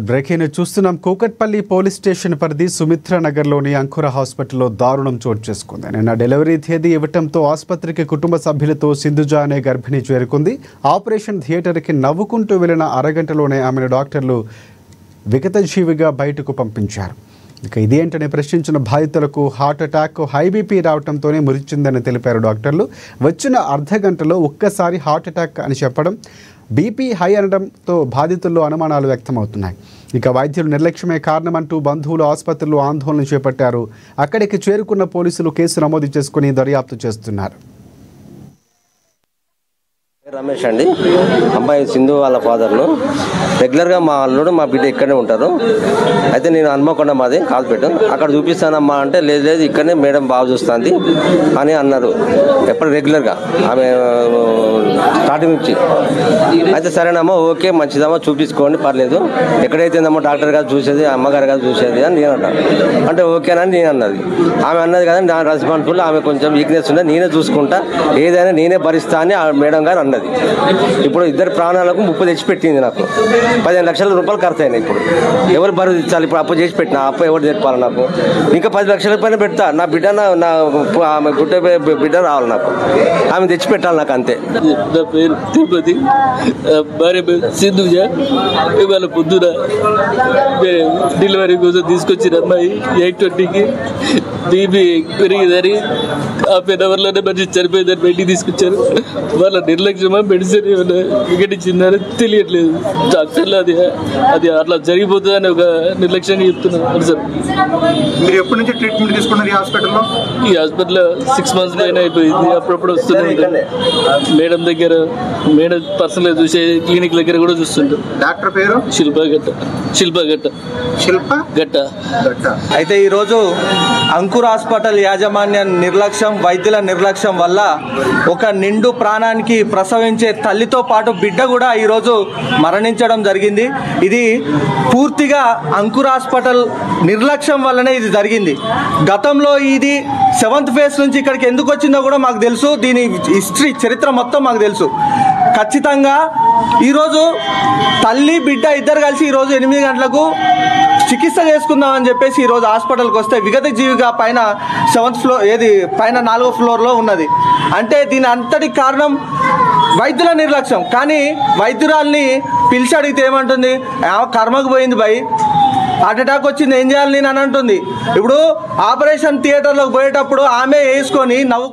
Breaking చూస్తున్నాం. Kukatpally police station పరిధి సుమిత్ర నగర్లోని అంకుర హాస్పిటల్లో దారుణం చోటు చేసుకుంది. నిన్న డెలివరీ తేదీ ఇవ్వటంతో ఆసుపత్రికి కుటుంబ సభ్యులతో సింధుజ అనే గర్భిణి చేరుకుంది. ఆపరేషన్ థియేటర్కి నవ్వుకుంటూ వెళ్లిన అరగంటలోనే ఆమెను డాక్టర్లు విగతజీవిగా బయటకు పంపించారు. ఇక ఇదేంటని ప్రశ్నించిన బాధితులకు హార్ట్ అటాక్, హై బీపీ రావడంతోనే మృతిచెందని తెలిపారు డాక్టర్లు. వచ్చిన అర్ధగంటలో ఒక్కసారి హార్ట్ అటాక్ అని చెప్పడం, బీపీ హై అనడంతో బాధితుల్లో అనుమానాలు వ్యక్తమవుతున్నాయి. ఇక వైద్యులు నిర్లక్ష్యమే కారణమంటూ బంధువులు ఆసుపత్రిలో ఆందోళన చేపట్టారు. అక్కడికి చేరుకున్న పోలీసులు కేసు నమోదు చేసుకుని దర్యాప్తు చేస్తున్నారు. రమేష్ అండి, అమ్మాయి సింధు వాళ్ళ ఫాదర్ను. రెగ్యులర్గా మా అల్లుడు మా బిడ్డ ఇక్కడనే ఉంటారు. అయితే నేను హన్మకొండ మాది కాల్పేట, అక్కడ చూపిస్తానమ్మా అంటే లేదు లేదు ఇక్కడనే మేడం బాగా చూస్తుంది అని అన్నారు. ఎప్పుడు రెగ్యులర్గా ఆమె స్టార్టింగ్ నుంచి. అయితే సరేనమ్మా ఓకే మంచిదమ్మా చూపించుకోండి పర్లేదు, ఎక్కడైతేందమ్మా డాక్టర్ గారు చూసేది అమ్మగారు గారు చూసేది అని నేను అన్నాను. అంటే ఓకేనని నేను అన్నది. ఆమె అన్నది కదా నా రెస్పాన్సిబుల్, ఆమె కొంచెం వీక్నెస్ ఉండే నేనే చూసుకుంటా, ఏదైనా నేనే భరిస్తా అని ఆ మేడం గారు అన్నది. ఇప్పుడు ఇద్దరు ప్రాణాలకు 30 తెచ్చి పెట్టింది. నాకు 15 లక్షల రూపాయలు ఖర్చు అయినాయి. ఇప్పుడు ఎవరు బరువు ఇచ్చాలి? ఇప్పుడు అప్పు చేసి పెట్టిన అప్పు ఎవరు తెప్పాలి? నాకు ఇంకా 10 లక్షల పైన పెడతా. నా బిడ్డ ఆమె పుట్టే బిడ్డ రావాలి, నాకు ఆమె తెచ్చి పెట్టాలి నాకు, అంతే. నా పేరు తిరుపతి, భార్య పేరు సింధుజ. ఇవాళ పొద్దున డెలివరీ కోసం తీసుకొచ్చిన అమ్మాయి 8:20కి బీపీ పెరిగిందని హాఫ్ అన్ అవర్లోనే మంచి చనిపోయిందని బయటికి తీసుకొచ్చారు. వాళ్ళ నిర్లక్ష్యమా మెడిసిన్ ఏమైనా వికటించిందని తెలియట్లేదు. డాక్టర్లు అది అట్లా జరిగిపోతుందని ఒక నిర్లక్ష్యంగా చెప్తున్నారు సార్. మీరు ఎప్పటి నుంచి ట్రీట్మెంట్ తీసుకున్నారు ఈ హాస్పిటల్లో? ఈ హాస్పిటల్లో 6 months పైన అయిపోయింది. అప్పుడప్పుడు వస్తున్నాయి మేడం దగ్గర, మేడం పర్సనల్గా చూసే క్లినిక్ దగ్గర కూడా చూస్తుంటారు. డాక్టర్ పేరు శిల్పగట్ట. అయితే ఈరోజు అంకుర్ హాస్పిటల్ యాజమాన్య నిర్లక్ష్యం, వైద్యుల నిర్లక్ష్యం వల్ల ఒక నిండు ప్రాణానికి ప్రసవించే తల్లితో పాటు బిడ్డ కూడా ఈరోజు మరణించడం జరిగింది. ఇది పూర్తిగా అంకుర్ హాస్పిటల్ నిర్లక్ష్యం వల్లనే ఇది జరిగింది. గతంలో ఇది 7th phase నుంచి ఇక్కడికి ఎందుకు వచ్చిందో కూడా మాకు తెలుసు. దీని హిస్టరీ, చరిత్ర మొత్తం మాకు తెలుసు. ఖచ్చితంగా ఈరోజు తల్లి బిడ్డ ఇద్దరు కలిసి ఈరోజు 8 గంటలకు చికిత్స చేసుకుందామని చెప్పేసి ఈరోజు హాస్పిటల్కి వస్తే విగత జీవిగా పైన 7th floor, పైన 4వ ఫ్లోర్లో ఉన్నది. అంటే దీని అంతటి కారణం వైద్యుల నిర్లక్ష్యం. కానీ వైద్యురాల్ని పిలిచి అడిగితే ఏమంటుంది? కర్మకు పోయింది భయ్, హార్ట్ అటాక్ వచ్చింది, ఏం చేయాలి నేను అని అంటుంది. ఇప్పుడు ఆపరేషన్ థియేటర్లోకి పోయేటప్పుడు ఆమె వేసుకొని నవ్వు